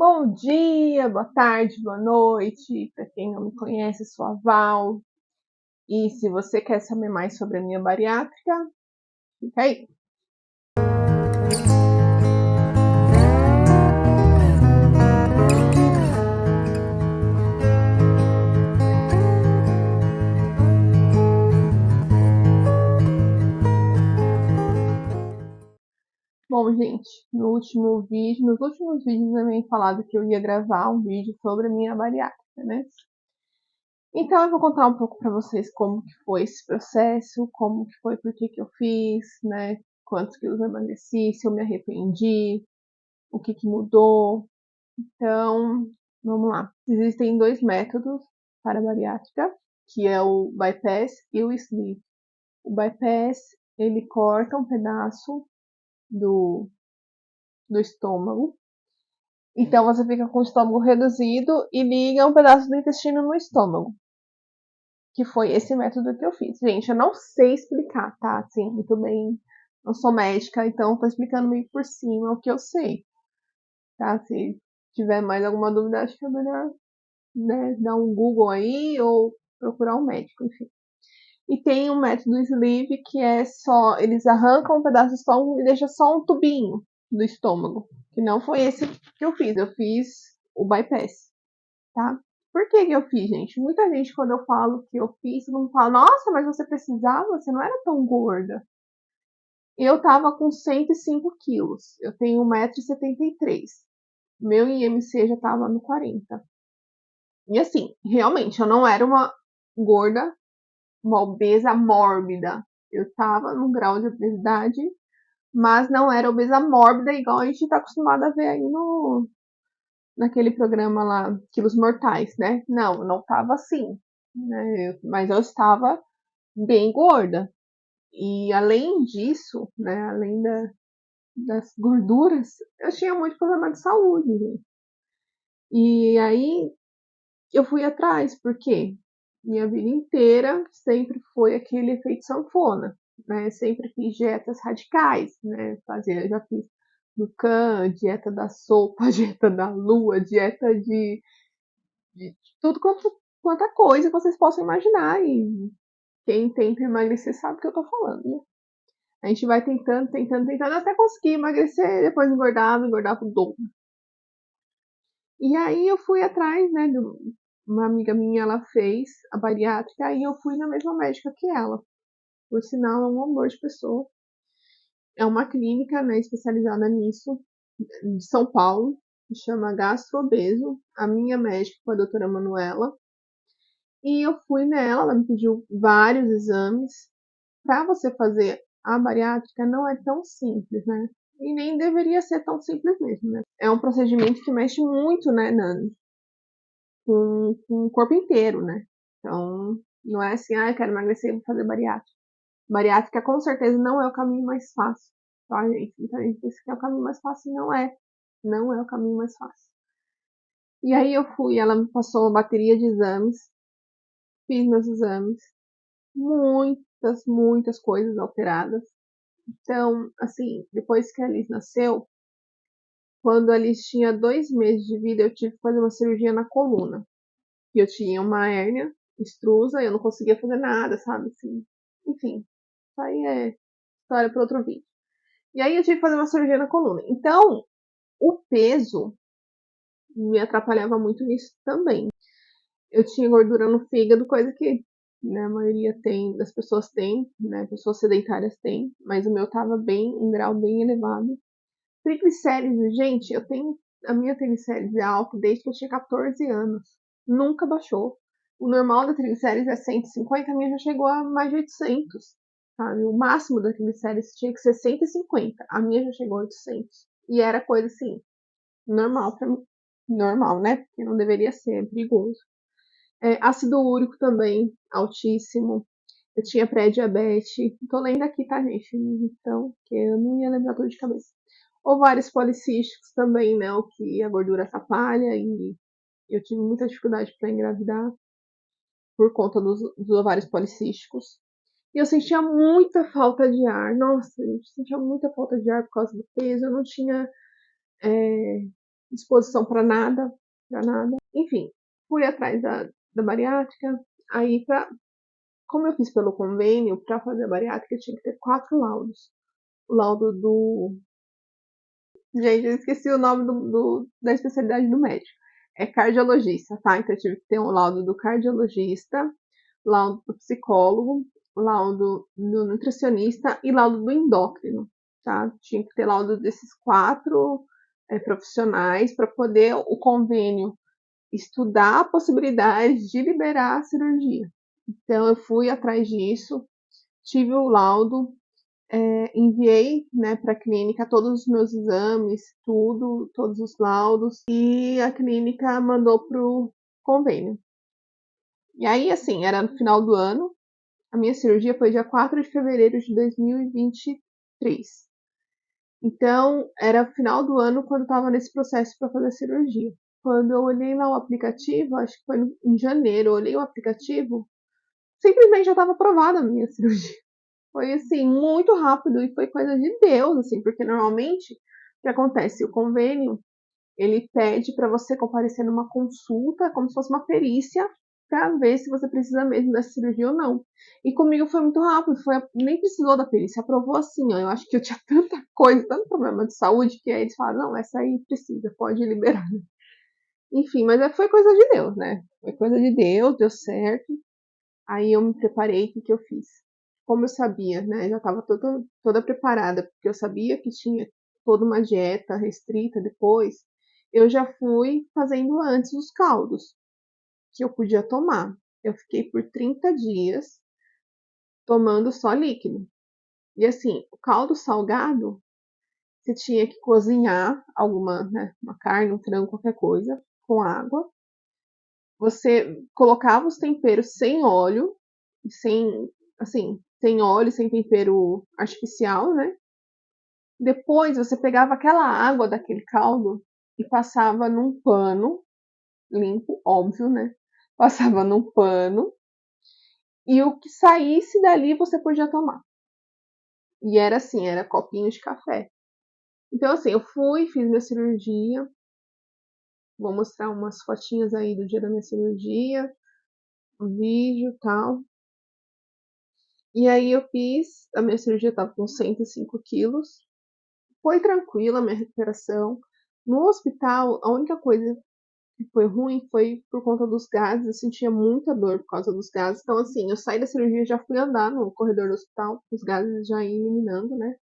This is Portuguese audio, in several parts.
Bom dia, boa tarde, boa noite. Para quem não me conhece, sou a Val. E se você quer saber mais sobre a minha bariátrica, fica aí. Bom, gente, nos últimos vídeos eu venho falado que eu ia gravar um vídeo sobre a minha bariátrica, né? Então eu vou contar um pouco para vocês como que foi esse processo, como que foi, por que que eu fiz, né? Quantos quilos eu emagreci, se eu me arrependi, o que que mudou. Então, vamos lá. Existem dois métodos para a bariátrica, que é o bypass e o sleeve. O bypass, ele corta um pedaço do estômago. Então, você fica com o estômago reduzido e liga um pedaço do intestino no estômago. Que foi esse método que eu fiz. Gente, eu não sei explicar, tá? Assim, muito bem. Não sou médica, então tô explicando meio por cima o que eu sei. Tá? Se tiver mais alguma dúvida, acho que é melhor, né, dar um Google aí ou procurar um médico, enfim. E tem um método sleeve que é só, eles arrancam um pedaço do estômago e deixam só um tubinho do estômago. Que não foi esse que eu fiz o bypass, tá? Por que que eu fiz, gente? Muita gente, quando eu falo que eu fiz, não fala, nossa, mas você precisava, você não era tão gorda. Eu tava com 105 quilos, eu tenho 1,73 m. Meu IMC já tava no 40. E assim, realmente, eu não era uma gorda, uma obesa mórbida. Eu tava num grau de obesidade, mas não era obesa mórbida igual a gente tá acostumado a ver aí naquele programa lá, Quilos Mortais, né? Não, eu não tava assim, né? Mas eu estava bem gorda. E além disso, né, além das gorduras, eu tinha muito problema de saúde, gente. E aí eu fui atrás, porque minha vida inteira sempre foi aquele efeito sanfona, né? Sempre fiz dietas radicais, né? Já fiz do Can, dieta da sopa, dieta da lua, dieta de tudo quanta coisa que vocês possam imaginar. E quem tenta emagrecer sabe o que eu tô falando, né? A gente vai tentando, tentando, tentando até conseguir emagrecer, depois engordar pro dobro. E aí eu fui atrás, né, de uma amiga minha, ela fez a bariátrica e eu fui na mesma médica que ela. Por sinal, é um amor de pessoa. É uma clínica, né, especializada nisso, de São Paulo, que chama Gastrobeso. A minha médica foi a doutora Manuela. E eu fui nela, ela me pediu vários exames. Para você fazer a bariátrica não é tão simples, né? E nem deveria ser tão simples mesmo, né? É um procedimento que mexe muito, né, Nani? Com o corpo inteiro, né? Então, não é assim, eu quero emagrecer e vou fazer bariátrica. Bariátrica com certeza não é o caminho mais fácil, tá, gente? Muita gente pensa que é o caminho mais fácil, não é. Não é o caminho mais fácil. E aí eu fui, ela me passou uma bateria de exames, fiz meus exames, muitas coisas alteradas. Então, assim, depois que a Alice nasceu, quando a Alice tinha 2 meses de vida, eu tive que fazer uma cirurgia na coluna. E eu tinha uma hérnia extrusa, eu não conseguia fazer nada, sabe? Assim, enfim, isso aí é história para outro vídeo. E aí eu tive que fazer uma cirurgia na coluna. Então, o peso me atrapalhava muito nisso também. Eu tinha gordura no fígado, coisa que, né, a maioria das pessoas tem, né? Pessoas sedentárias têm, mas o meu tava bem, em grau bem elevado. Triglicérides, gente, a minha triglicérides é alta desde que eu tinha 14 anos. Nunca baixou. O normal da triglicérides é 150, a minha já chegou a mais de 800. Sabe? O máximo da triglicérides tinha que ser 150, a minha já chegou a 800. E era coisa assim, normal pra mim. Normal, né? Porque não deveria ser, é perigoso. Ácido úrico também, altíssimo. Eu tinha pré-diabetes. Tô lendo aqui, tá, gente? Então, que eu não ia lembrar tudo de cabeça. Ovários policísticos também, né? O que a gordura atrapalha. E eu tive muita dificuldade para engravidar por conta dos ovários policísticos. E eu sentia muita falta de ar. Nossa, eu sentia muita falta de ar por causa do peso. Eu não tinha disposição para nada, para nada. Enfim, fui atrás da bariátrica. Aí, como eu fiz pelo convênio, para fazer a bariátrica, eu tinha que ter 4 laudos. O laudo do. Gente, eu esqueci o nome da especialidade do médico. É cardiologista, tá? Então eu tive que ter um laudo do cardiologista, laudo do psicólogo, laudo do nutricionista e laudo do endócrino, tá? Tinha que ter laudo desses 4 profissionais para poder o convênio estudar a possibilidade de liberar a cirurgia. Então eu fui atrás disso, tive o laudo, enviei, né, para a clínica todos os meus exames, tudo, todos os laudos, e a clínica mandou pro convênio. E aí, assim, era no final do ano, a minha cirurgia foi dia 4 de fevereiro de 2023. Então, era final do ano quando eu estava nesse processo para fazer a cirurgia. Quando eu olhei lá o aplicativo, acho que foi em janeiro, eu olhei o aplicativo, simplesmente já estava aprovada a minha cirurgia. Foi assim, muito rápido e foi coisa de Deus, assim, porque normalmente o que acontece? O convênio ele pede para você comparecer numa consulta, como se fosse uma perícia, para ver se você precisa mesmo dessa cirurgia ou não. E comigo foi muito rápido, nem precisou da perícia, aprovou assim, ó. Eu acho que eu tinha tanta coisa, tanto problema de saúde, que aí eles falaram, não, essa aí precisa, pode liberar. Enfim, mas foi coisa de Deus, né? Foi coisa de Deus, deu certo. Aí eu me preparei, o que eu fiz? Como eu sabia, né? Já estava toda preparada, porque eu sabia que tinha toda uma dieta restrita depois. Eu já fui fazendo antes os caldos que eu podia tomar. Eu fiquei por 30 dias tomando só líquido. E assim, o caldo salgado, você tinha que cozinhar alguma, né, uma carne, um frango, qualquer coisa, com água. Você colocava os temperos sem óleo, sem, assim, sem óleo, sem tempero artificial, né? Depois você pegava aquela água daquele caldo e passava num pano limpo, óbvio, né? Passava num pano e o que saísse dali você podia tomar. E era assim, era copinho de café. Então, assim, eu fui, fiz minha cirurgia. Vou mostrar umas fotinhas aí do dia da minha cirurgia, um vídeo e tal. E aí eu fiz, a minha cirurgia tava com 105 quilos. Foi tranquila a minha recuperação. No hospital, a única coisa que foi ruim foi por conta dos gases. Eu sentia muita dor por causa dos gases. Então, assim, eu saí da cirurgia e já fui andar no corredor do hospital, os gases já iam eliminando, né?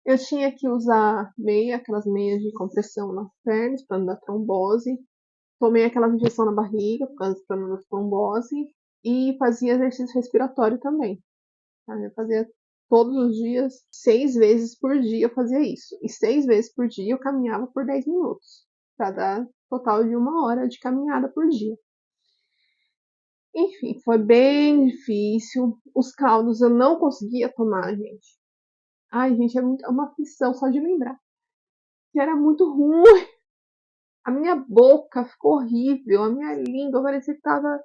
Eu tinha que usar meia, aquelas meias de compressão nas pernas para não dar trombose. Tomei aquelas injeção na barriga para não dar trombose. E fazia exercício respiratório também. Tá? Eu fazia todos os dias, 6 vezes por dia eu fazia isso. E 6 vezes por dia eu caminhava por 10 minutos. Para dar total de 1 hora de caminhada por dia. Enfim, foi bem difícil. Os caldos eu não conseguia tomar, gente. Ai, gente, é uma aflição só de lembrar. Que era muito ruim. A minha boca ficou horrível. A minha língua parecia que tava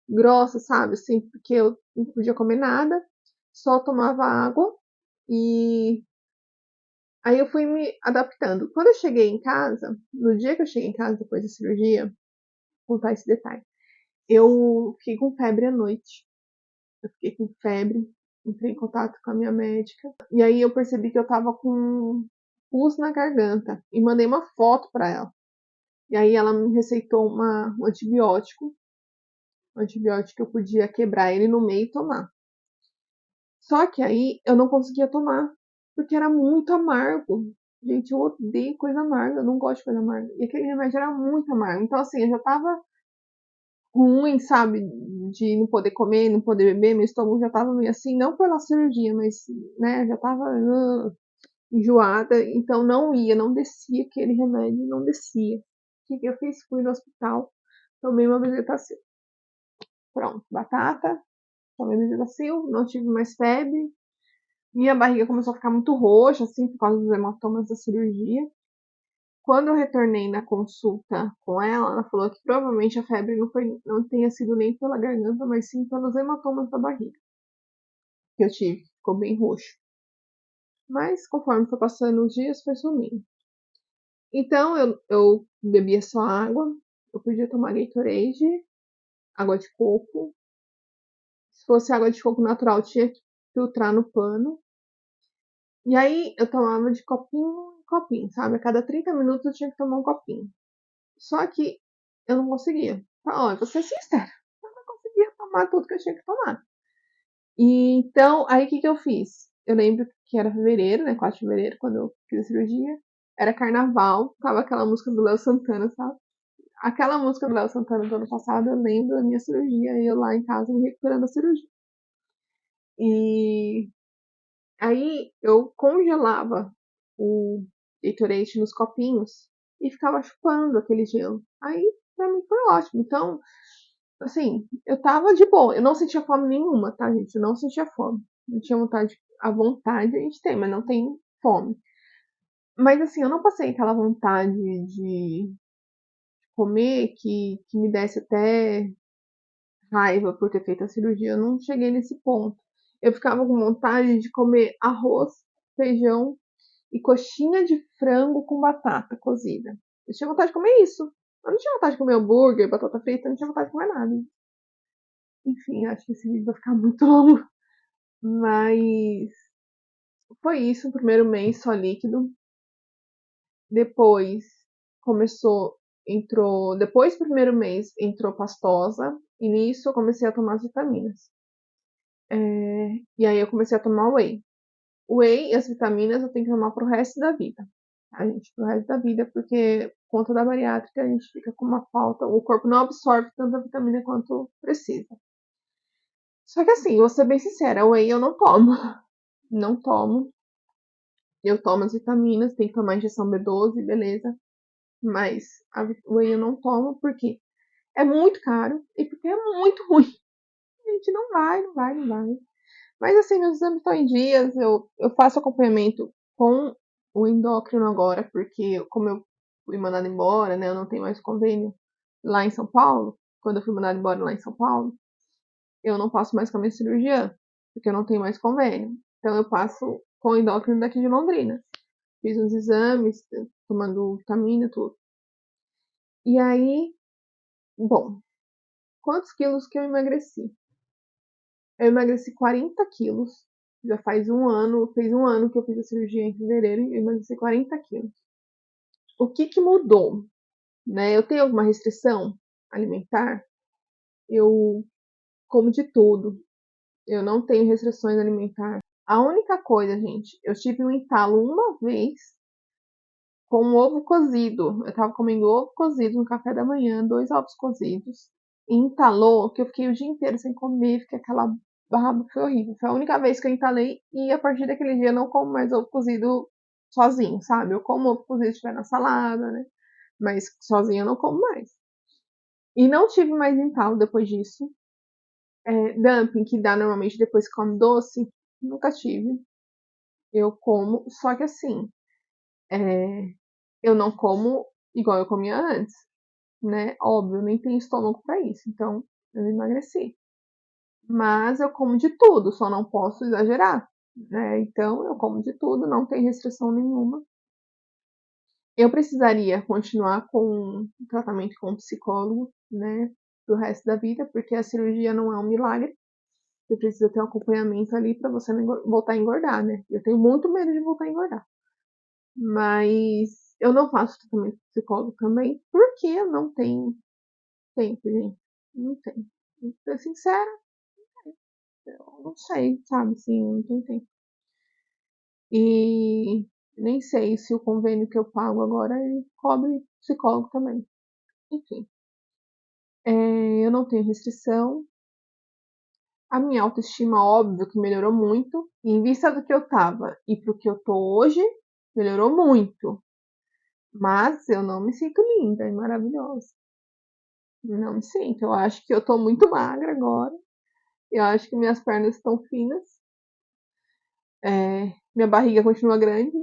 grossa, sabe? Assim, porque eu não podia comer nada. Só tomava água. E aí eu fui me adaptando. Quando eu cheguei em casa, no dia que eu cheguei em casa depois da cirurgia, vou contar esse detalhe. Eu fiquei com febre à noite. Eu fiquei com febre, entrei em contato com a minha médica. E aí eu percebi que eu tava com pus na garganta. E mandei uma foto pra ela. E aí ela me receitou um antibiótico. Um antibiótico que eu podia quebrar ele no meio e tomar. Só que aí eu não conseguia tomar. Porque era muito amargo. Gente, eu odeio coisa amarga. Eu não gosto de coisa amarga. E aquele remédio era muito amargo. Então, assim, eu já tava ruim, sabe? De não poder comer, não poder beber, meu estômago já tava meio assim, não pela cirurgia, mas, né, já tava enjoada, então não ia, não descia aquele remédio, não descia. O que eu fiz? Fui no hospital, tomei uma bezetacil. Pronto, batata, tomei bezetacil, não tive mais febre, minha barriga começou a ficar muito roxa, assim, por causa dos hematomas da cirurgia. Quando eu retornei na consulta com ela falou que provavelmente a febre não tenha sido nem pela garganta, mas sim pelos hematomas da barriga que eu tive. Ficou bem roxo. Mas conforme foi passando os dias, foi sumindo. Então eu bebia só água. Eu podia tomar Gatorade, água de coco. Se fosse água de coco natural, tinha que filtrar no pano. E aí eu tomava de copinho em copinho, sabe? A cada 30 minutos eu tinha que tomar um copinho. Só que eu não conseguia. Ó, eu vou ser sincera. Eu não conseguia tomar tudo que eu tinha que tomar. E então, aí o que eu fiz? Eu lembro que era fevereiro, né? 4 de fevereiro, quando eu fiz a cirurgia. Era carnaval, tava aquela música do Léo Santana, sabe? Aquela música do Léo Santana do ano passado, eu lembro da minha cirurgia e eu lá em casa me recuperando da cirurgia. E aí eu congelava o Gatorade nos copinhos e ficava chupando aquele gelo. Aí pra mim foi ótimo. Então, assim, eu tava de boa. Eu não sentia fome nenhuma, tá, gente? Eu não sentia fome. Não tinha vontade. A vontade a gente tem, mas não tem fome. Mas assim, eu não passei aquela vontade de comer que me desse até raiva por ter feito a cirurgia. Eu não cheguei nesse ponto. Eu ficava com vontade de comer arroz, feijão e coxinha de frango com batata cozida. Eu tinha vontade de comer isso. Eu não tinha vontade de comer hambúrguer, batata frita, eu não tinha vontade de comer nada. Enfim, acho que esse vídeo vai ficar muito longo. Mas foi isso, o primeiro mês só líquido. Depois começou, entrou. Depois do primeiro mês entrou pastosa. E nisso eu comecei a tomar as vitaminas. E aí eu comecei a tomar whey. O whey e as vitaminas eu tenho que tomar pro resto da vida. Tá, gente? Pro resto da vida, porque por conta da bariátrica a gente fica com uma falta. O corpo não absorve tanta vitamina quanto precisa. Só que assim, vou ser bem sincera, whey eu não tomo. Não tomo. Eu tomo as vitaminas, tem que tomar injeção B12, beleza. Mas a whey eu não tomo porque é muito caro e porque é muito ruim. A gente não vai, não vai, não vai. Mas assim, meus exames estão em dias, eu faço acompanhamento com o endócrino agora, porque como eu fui mandada embora, né, eu não tenho mais convênio lá em São Paulo, quando eu fui mandada embora lá em São Paulo, eu não passo mais com a minha cirurgiã, porque eu não tenho mais convênio. Então eu passo com o endócrino daqui de Londrina. Fiz uns exames, tomando vitamina, tudo. E aí, bom, quantos quilos que eu emagreci? Eu emagreci 40 quilos. Já faz fez um ano que eu fiz a cirurgia em fevereiro e eu emagreci 40 quilos. O que mudou? Né? Eu tenho alguma restrição alimentar? Eu como de tudo. Eu não tenho restrições alimentares. A única coisa, gente, eu tive um entalo uma vez com um ovo cozido. Eu tava comendo ovo cozido no café da manhã, 2 ovos cozidos. E entalou que eu fiquei o dia inteiro sem comer, fiquei aquela barba, foi horrível. Foi a única vez que eu entalei e a partir daquele dia eu não como mais ovo cozido sozinho, sabe? Eu como ovo cozido se estiver na salada, né? Mas sozinho eu não como mais. E não tive mais entalo depois disso. Dumping, que dá normalmente depois que come doce, nunca tive. Eu como, só que assim, é, eu não como igual eu comia antes, né? Óbvio, nem tenho estômago para isso, então eu emagreci. Mas eu como de tudo, só não posso exagerar, né? Então eu como de tudo, não tem restrição nenhuma. Eu precisaria continuar com tratamento com psicólogo, né? Pro resto da vida, porque a cirurgia não é um milagre. Você precisa ter um acompanhamento ali para você não voltar a engordar, né? Eu tenho muito medo de voltar a engordar. Mas eu não faço tratamento psicólogo também, porque eu não tenho tempo, gente. Não tenho. Pra ser sincera, eu não sei, sabe? Assim, eu não tenho tempo. E nem sei se o convênio que eu pago agora ele cobre psicólogo também. Enfim, eu não tenho restrição. A minha autoestima, óbvio, que melhorou muito. E em vista do que eu tava e pro que eu tô hoje, melhorou muito. Mas eu não me sinto linda e maravilhosa. Não me sinto. Eu acho que eu tô muito magra agora. Eu acho que minhas pernas estão finas. Minha barriga continua grande.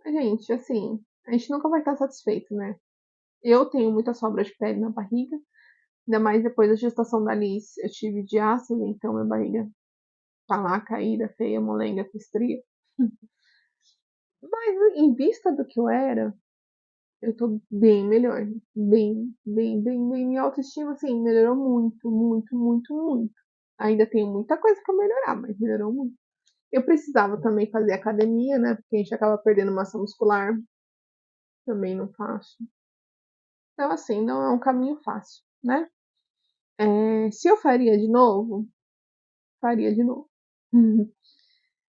Gente, assim, a gente nunca vai estar satisfeito, né? Eu tenho muita sobra de pele na barriga. Ainda mais depois da gestação da Alice, eu tive diástase, então minha barriga tá lá caída, feia, molenga, com estria. Mas em vista do que eu era, Eu tô bem melhor. Bem, bem, bem, bem. Minha autoestima, assim, melhorou muito, muito, muito, muito. Ainda tenho muita coisa pra melhorar, mas melhorou muito. Eu precisava também fazer academia, né? Porque a gente acaba perdendo massa muscular. Também não faço. Então, assim, não é um caminho fácil, né? Se eu faria de novo, faria de novo.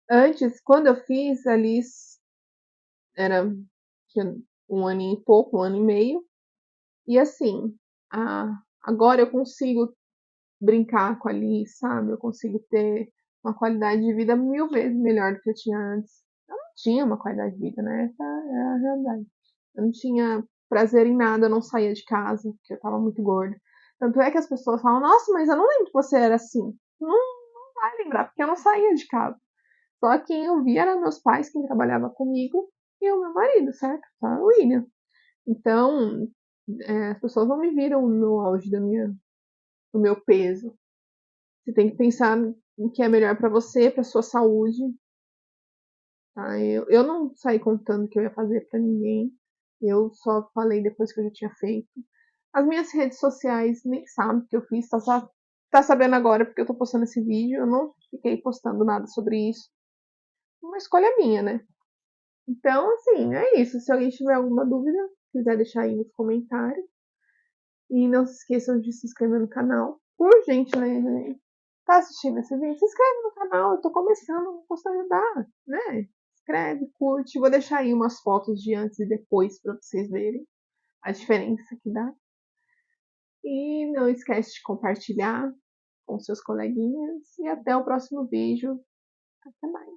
Antes, quando eu fiz ali, era tinha um ano e pouco, um ano e meio. E assim, agora eu consigo brincar com a Alice, sabe? Eu consigo ter uma qualidade de vida 1000 vezes melhor do que eu tinha antes. Eu não tinha uma qualidade de vida, né? Essa é a realidade. Eu não tinha prazer em nada, eu não saía de casa, porque eu tava muito gorda. Tanto é que as pessoas falam, nossa, mas eu não lembro que você era assim. Não vai lembrar, porque eu não saía de casa. Só quem eu via eram meus pais, quem trabalhava comigo, e o meu marido, certo? Só o William. Então, as pessoas não me viram no auge do meu peso. Você tem que pensar no que é melhor para você, para sua saúde. Tá? Eu não saí contando o que eu ia fazer para ninguém. Eu só falei depois que eu já tinha feito. As minhas redes sociais nem sabem o que eu fiz, tá sabendo agora porque eu tô postando esse vídeo. Eu não fiquei postando nada sobre isso. Uma escolha minha, né? Então, assim, é isso. Se alguém tiver alguma dúvida, quiser deixar aí nos comentários. E não se esqueçam de se inscrever no canal. Por gentileza, né? Tá assistindo esse vídeo? Se inscreve no canal. Eu tô começando, posso ajudar, né? Inscreve, curte. Vou deixar aí umas fotos de antes e depois para vocês verem a diferença que dá. E não esquece de compartilhar com seus coleguinhas. E até o próximo vídeo. Até mais.